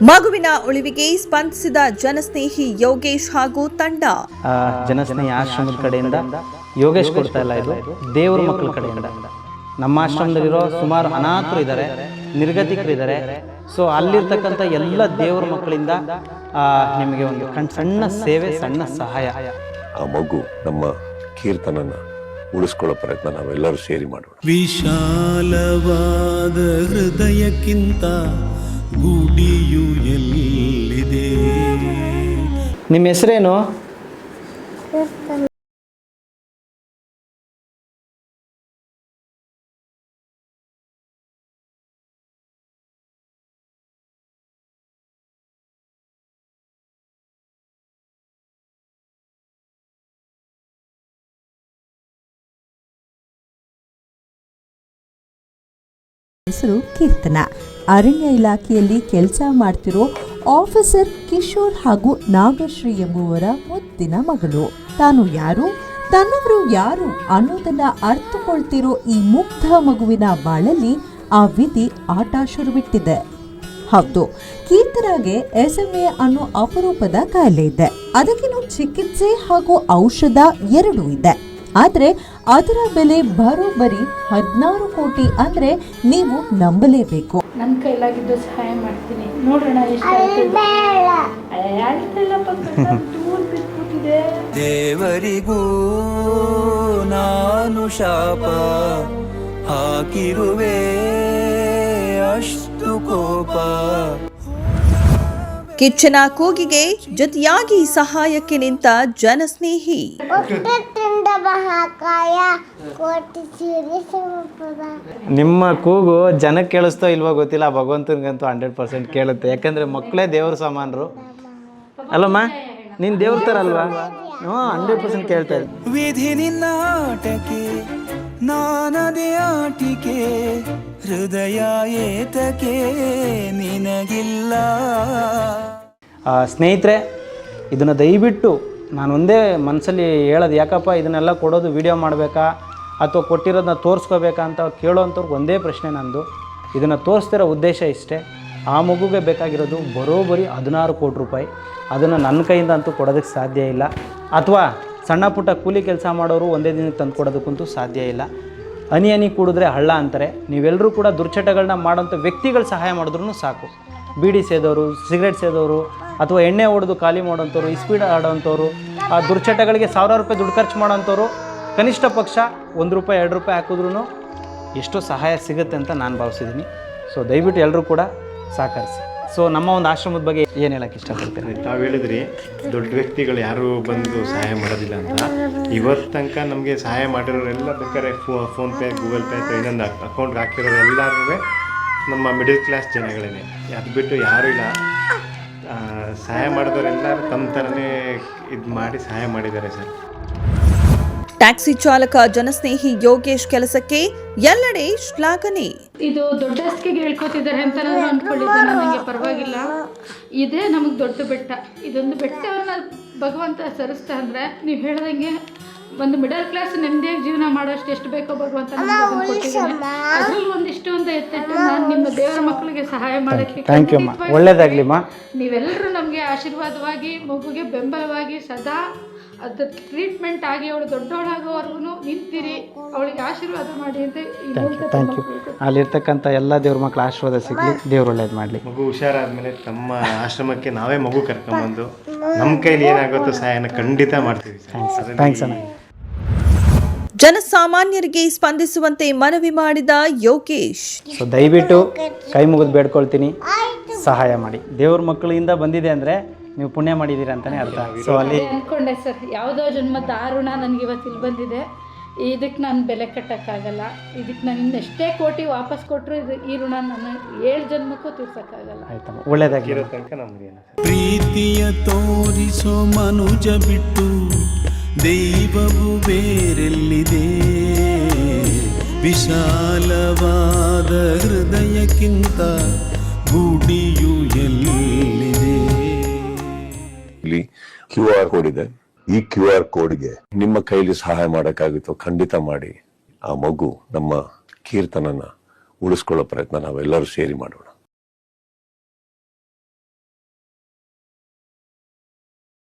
ಮಗುವಿನ ಉಳಿವಿಗೆ ಸ್ಪಂದಿಸಿದ ಜನಸ್ನೇಹಿ ಯೋಗೇಶ್ ಹಾಗೂ ತಂಡ. ಜನಸ್ನೇಹಿ ಆಶ್ರಮದ ಕಡೆಯಿಂದ ಯೋಗೇಶ್ ಕೊಡ್ತಾ ಇಲ್ಲ, ಇದು ದೇವರ ಮಕ್ಕಳ ಕಡೆಯಿಂದ. ನಮ್ಮ ಆಶ್ರಮದಲ್ಲಿರೋ ಸುಮಾರು ಅನಾಥರು ಇದ್ದಾರೆ, ನಿರ್ಗತಿಕರಿದ್ದಾರೆ. ಸೊ ಅಲ್ಲಿರ್ತಕ್ಕಂಥ ಎಲ್ಲ ದೇವರ ಮಕ್ಕಳಿಂದ ನಿಮಗೆ ಒಂದು ಸಣ್ಣ ಸೇವೆ, ಸಣ್ಣ ಸಹಾಯ. ಆ ಮಗು ನಮ್ಮ ಕೀರ್ತನನ್ನ ಉಳಿಸ್ಕೊಳ್ಳೋ ಪ್ರಯತ್ನ ನಾವೆಲ್ಲರೂ ಸೇರಿ ಮಾಡೋಣ. ವಿಶಾಲವಾದ ಹೃದಯಕ್ಕಿಂತ ಗುಡಿಯು ಎಲ್ಲಿದೆ? ನಿಮ್ಮ ಹೆಸರೇನು? ಹೆಸರು ಕೀರ್ತನ. ಅರಣ್ಯ ಇಲಾಖೆಯಲ್ಲಿ ಕೆಲಸ ಮಾಡ್ತಿರೋ ಆಫೀಸರ್ ಕಿಶೋರ್ ಹಾಗೂ ನಾಗಶ್ರೀ ಎಂಬುವರ ಮುದ್ದಿನ ಮಗಳು. ತಾನು ಯಾರು, ತನ್ನವರು ಯಾರು ಅನ್ನೋದನ್ನ ಅರ್ಥಕೊಳ್ತಿರೋ ಈ ಮುಗ್ಧ ಮಗುವಿನ ಬಾಳಲ್ಲಿ ಆ ವಿಧಿ ಆಟ ಶುರುವಿಟ್ಟಿದೆ. ಹೌದು, ಕೀರ್ತನಾಗೆ SMA ಅನ್ನೋ ಅಪರೂಪದ ಕಾಯಿಲೆ ಇದೆ. ಅದಕ್ಕಿನ್ನೂ ಚಿಕಿತ್ಸೆ ಹಾಗೂ ಔಷಧ ಎರಡೂ ಇದೆ. ಆದ್ರೆ ಅದರ ಬೆಲೆ ಬರೋಬ್ಬರಿ 16 ಕೋಟಿ. ಅಂದ್ರೆ ನೀವು ನಂಬಲೇಬೇಕು. ನನ್ನ ಕೈಲಾಗಿದ್ದು ಸಹಾಯ ಮಾಡ್ತೀನಿ, ನೋಡೋಣ ದೇವರಿಗೂ ನಾನು ಶಾಪ ಹಾಕಿರುವೆ, ಅಷ್ಟು ಕೋಪ. ಕಿಚ್ಚನ ಕೂಗಿಗೆ ಜೊತೆಯಾಗಿ ಸಹಾಯಕ್ಕೆ ನಿಂತ ಜನಸ್ನೇಹಿ. ನಿಮ್ಮ ಕೂಗು ಜನಕ್ಕೆ ಕೇಳಿಸ್ತೋ ಇಲ್ವೋ ಗೊತ್ತಿಲ್ಲ, ಭಗವಂತನಿಗಂತೂ 100% ಕೇಳುತ್ತೆ. ಯಾಕಂದ್ರೆ ಮಕ್ಕಳೇ ದೇವ್ರ ಸಮಾನರು ಅಲ್ಲಮ್ಮ, ನೀನ್ ದೇವ್ರ ತರ ಅಲ್ವಾ? 100% ಕೇಳ್ತಾ ಇದ್ದೆ. ವಿಧಿ ನಿನ್ನ ಆಟಕ್ಕೆ ನಾನದೇ ಆಟಿಕೆ, ಹೃದಯ ಏತಕ್ಕೆ ನಿನಗಿಲ್ಲ. ಸ್ನೇಹಿತರೆ, ಇದನ್ನು ದಯವಿಟ್ಟು ನಾನು ಒಂದೇ ಮನಸ್ಸಲ್ಲಿ ಹೇಳೋದು, ಯಾಕಪ್ಪ ಇದನ್ನೆಲ್ಲ ಕೊಡೋದು ವಿಡಿಯೋ ಮಾಡಬೇಕಾ ಅಥವಾ ಕೊಟ್ಟಿರೋದನ್ನ ತೋರಿಸ್ಕೋಬೇಕಾ ಅಂತ ಕೇಳೋವಂಥವ್ರಿಗೆ ಒಂದೇ ಪ್ರಶ್ನೆ ನಂದು. ಇದನ್ನು ತೋರಿಸ್ತಿರೋ ಉದ್ದೇಶ ಇಷ್ಟೇ, ಆ ಮಗುಗೆ ಬೇಕಾಗಿರೋದು ಬರೋಬ್ಬರಿ 16 ಕೋಟಿ ರೂಪಾಯಿ. ಅದನ್ನು ನನ್ನ ಕೈಯಿಂದ ಅಂತೂ ಕೊಡೋದಕ್ಕೆ ಸಾಧ್ಯ ಇಲ್ಲ, ಅಥವಾ ಸಣ್ಣ ಪುಟ್ಟ ಕೂಲಿ ಕೆಲಸ ಮಾಡೋರು ಒಂದೇ ದಿನಕ್ಕೆ ತಂದು ಕೊಡೋದಕ್ಕಂತೂ ಸಾಧ್ಯ ಇಲ್ಲ. ಹನಿ ಕೂಡಿದ್ರೆ ಹಳ್ಳ ಅಂತಾರೆ. ನೀವೆಲ್ಲರೂ ಕೂಡ ದುರ್ಚಟಗಳನ್ನ ಮಾಡೋಂಥ ವ್ಯಕ್ತಿಗಳು ಸಹಾಯ ಮಾಡಿದ್ರೂ ಸಾಕು. ಬೀಡಿ ಸೇದೋರು, ಸಿಗರೇಟ್ ಸೇದೋರು, ಅಥವಾ ಎಣ್ಣೆ ಹೊಡೆದು ಖಾಲಿ ಮಾಡೋಂಥವ್ರು, ಸ್ಪೀಡ್ ಆಡೋವಂಥವ್ರು, ಆ ದುರ್ಚಟಗಳಿಗೆ 1000 ರೂಪಾಯಿ ದುಡ್ಡು ಖರ್ಚು ಮಾಡೋಂಥವ್ರು ಕನಿಷ್ಠ ಪಕ್ಷ ₹1 ₹2 ಹಾಕಿದ್ರೂ ಎಷ್ಟೋ ಸಹಾಯ ಸಿಗುತ್ತೆ ಅಂತ ನಾನು ಭಾವಿಸಿದ್ದೀನಿ. ಸೊ ದಯವಿಟ್ಟು ಎಲ್ಲರೂ ಕೂಡ ಸಹಕರಿಸಿ. ಸೊ ನಮ್ಮ ಒಂದು ಆಶ್ರಮದ ಬಗ್ಗೆ ಏನು ಹೇಳಕ್ಕೆ ಇಷ್ಟಪಡ್ತೀನಿ? ತಾವು ಹೇಳಿದ್ರಿ ದೊಡ್ಡ ವ್ಯಕ್ತಿಗಳು ಯಾರು ಬಂದು ಸಹಾಯ ಮಾಡೋದಿಲ್ಲ ಅಂತ. ಇವತ್ತು ತನಕ ನಮಗೆ ಸಹಾಯ ಮಾಡಿರೋರೆಲ್ಲ ಬೇಕಾದ್ರೆ ಫೋನ್ಪೇ, ಗೂಗಲ್ ಪೇ ಅಥವಾ ಇನ್ನೊಂದು ಅಕೌಂಟ್ಗೆ ಹಾಕಿರೋರೆಲ್ಲರೂ ನಮ್ಮ ಮಿಡಲ್ ಕ್ಲಾಸ್ ಜನಗಳೇ. ಅದು ಬಿಟ್ಟು ಯಾರೂ ಇಲ್ಲ. ಸಹಾಯ ಮಾಡಿದವರೆಲ್ಲರೂ ತಮ್ಮ ಥರನೇ ಇದು ಮಾಡಿ ಸಹಾಯ ಮಾಡಿದ್ದಾರೆ ಸರ್. ಟ್ಯಾಕ್ಸಿ ಚಾಲಕ ಜನಸ್ನೇಹಿ ಯೋಗೇಶ್ ಕೆಲಸಕ್ಕೆ ಎಲ್ಲೆಡೆ ಶ್ಲಾಘನೆ. ಇದು ದೊಡ್ಡಸ್ತಿಗೆ ಹೇಳ್ಕೊತಿದ್ದಾರೆ ಅಂತ ನಾನು ಅಂದ್ಕೊಂಡಿದ್ದೆ. ನನಗೆ ಪರವಾಗಿಲ್ಲ, ಇದೇ ನಮಗೆ ದೊಡ್ಡ ಬೆಟ್ಟ. ಇದೊಂದು ಬೆಟ್ಟವನ್ನು ಭಗವಂತ ಸರಿಸ್ತಾ ಅಂದರೆ ನೀವು ಹೇಳ್ದಂಗೆ ಒಂದು ಮಿಡಲ್ ಕ್ಲಾಸ್ ನೆಮ್ಮದಿಯಾಗಿ ಜೀವನ ಮಾಡೋಷ್ಟು ಎಷ್ಟು ಬೇಕೋ ಭಗವಂತ ಕೊಟ್ಟಿದ್ದಾನೆ. ಅದರಲ್ಲಿ ಒಂದಿಷ್ಟು ಅಂತ ಎತ್ತಿಟ್ಟು ನಾನು ನಿಮ್ಮ ದೇವರ ಮಕ್ಕಳಿಗೆ ಸಹಾಯ ಮಾಡೋಕ್ಕೆ ಥ್ಯಾಂಕ್ ಯು ಅಮ್ಮ, ಒಳ್ಳೇದಾಗ್ಲಿಮ್ಮ. ನೀವೆಲ್ಲರೂ ನಮಗೆ ಆಶೀರ್ವಾದವಾಗಿ, ಮಗುಗೆ ಬೆಂಬಲವಾಗಿ ಸದಾ ಅದು ಟ್ರೀಟ್ಮೆಂಟ್ ಆಗಿ ಅವಳು ದೊಡ್ಡವಳಾಗೋವರೆಗೂ ನಿಂತಿರಿ, ಅವಳಿಗೆ ಆಶೀರ್ವಾದ ಮಾಡಿ ಅಂತ. Thank you. ಅಲ್ಲಿರ್ತಕ್ಕಂಥ ಎಲ್ಲ ದೇವ್ರ ಮಕ್ಕಳ ಆಶೀರ್ವಾದ ಸಿಗಲಿ, ದೇವ್ರು ಒಳ್ಳೇದು ಮಾಡಲಿ. ಮಗು ಹುಷಾರಾದ್ಮೇಲೆ ತಮ್ಮ ಆಶ್ರಮಕ್ಕೆ ನಾವೇ ಮಗು ಕರ್ಕೊಂಬಂದು ನಮ್ಮ ಕೈಲಿ ಏನಾಗುತ್ತೋ ಸಹಾಯನ ಖಂಡಿತ ಮಾಡ್ತೀವಿ. ಥ್ಯಾಂಕ್ಸ್ ಅಣ್ಣ. ಜನಸಾಮಾನ್ಯರಿಗೆ ಸ್ಪಂದಿಸುವಂತೆ ಮನವಿ ಮಾಡಿದ ಯೋಗೇಶ್. ಸೊ ದಯವಿಟ್ಟು ಕೈ ಮುಗಿದು ಬೇಡ್ಕೊಳ್ತೀನಿ, ಸಹಾಯ ಮಾಡಿ. ದೇವ್ರ ಮಕ್ಕಳಿಂದ ಬಂದಿದೆ ಅಂದರೆ ನೀವು ಪುಣ್ಯ ಮಾಡಿದ್ದೀರಾ ಅಂತಲೇ ಅರ್ಥ. ಸೊ ಅಲ್ಲಿ ಅಂದ್ಕೊಂಡೆ ಸರ್, ಯಾವುದೋ ಜನ್ಮದ ಋಣ ನನಗೆ ಇವತ್ತು ಇಲ್ಲಿ ಬಂದಿದೆ. ಇದಕ್ಕೆ ನಾನು ಬೆಲೆ ಕಟ್ಟೋಕ್ಕಾಗಲ್ಲ. ಇದಕ್ಕೆ ನಾನು ಇನ್ನೆಷ್ಟೇ ಕೋಟಿ ವಾಪಸ್ ಕೊಟ್ಟರು ಈ ಋಣ ನಾನು 7 ಜನ್ಮಕ್ಕೂ ತೀರ್ಸೋಕ್ಕಾಗಲ್ಲ. ಆಯ್ತಮ್ಮ, ಒಳ್ಳೇದಾಗಿರೋ ತನಕ ನಮಗೆ ಪ್ರೀತಿಯ ತೋರಿಸೋ ಮನುಜ ಬಿಟ್ಟು ದೈವವು ಬೇರೆಲ್ಲಿದೆ? ವಿಶಾಲವಾದ ಹೃದಯಕ್ಕಿಂತ ಗುಡಿಯು ಎಲ್ಲಿದೆ? ಇಲ್ಲಿ QR ಕೋಡ್ ಇದೆ. ಈ QR ಕೋಡ್ಗೆ ನಿಮ್ಮ ಕೈಲಿ ಸಹಾಯ ಮಾಡಕ್ಕಾಗುತ್ತೋ ಖಂಡಿತ ಮಾಡಿ. ಆ ಮಗು ನಮ್ಮ ಕೀರ್ತನನ್ನ ಉಳಿಸ್ಕೊಳ್ಳೋ ಪ್ರಯತ್ನ ನಾವೆಲ್ಲರೂ ಸೇರಿ ಮಾಡೋಣ.